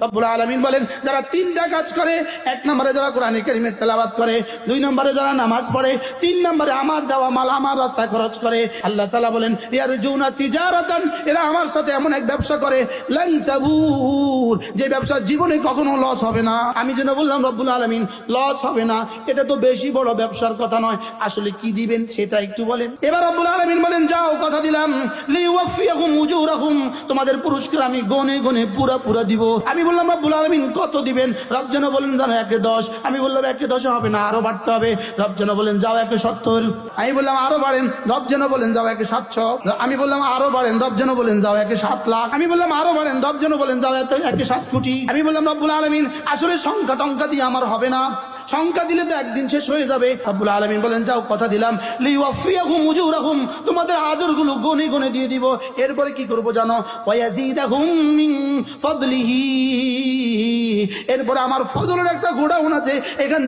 রব্বুল আলামিন বলেন যারা তিনটা কাজ করে, এক নম্বরে যারা কোরআন কারীমের তেলাওয়াত করে, দুই নম্বরে যারা নামাজ পড়ে, তিন নম্বরে আমার দেওয়া মাল আমার রাস্তায় খরচ করে, আল্লাহ তাআলা বলেন ইয়ারজুনা তিজারাতান, এরা আমার সাথে এমন এক ব্যবসা করে লান তাবুর, যে ব্যবসা জীবনে কখনো লস হবে না। আমি যেন বললাম রব্বুল আলামিন লস হবে না, এটা তো বেশি বড় ব্যবসার কথা নয়, আসলে কি দিবেন সেটা একটু বলেন। এবার রব্বুল আলামিন বলেন যাও কথা দিলাম লিওয়াফিয়াহুম উজুরাহুম, তোমাদের পুরস্কার আমি গনে গনে পুরা পুরা দিব। আমি বললাম রব্বুল আলামিন কত দিবেন? রব যেন বলেন জানো 1/10। আমি বললাম 1/10 হবে না, আরো বাড়তে হবে। রব যেন বলেন যাও 1/70। আমি বললাম আরো বাড়েন। রব যেন বলেন যাও 1/700। আমি বললাম আরো বাড়েন। রব যেন বলেন যাও 1/7 লাখ। আমি বললাম আরো বাড়েন। রব যেন বলেন যাও 1/7 কোটি। আমি বললাম রব্বুল আলামিন আসলে সংখ্যা টংকা দিয়ে আমার হবে না, সংখ্যা দিলে তো একদিন শেষ হয়ে যাবে। রব্বুল আলামিন বলেন যাও কথা দিলাম লিওয়াফিয়াহুম উজুরাহুম, তোমাদের আজরগুলো গনে গনে দিয়ে দিব। এরপরে কি করব জানো? ওয়ায়াজিদাহুম মিন ফাদলিহি, এরপরে আমার ফজলের একটা গোডাউন আছে, এখান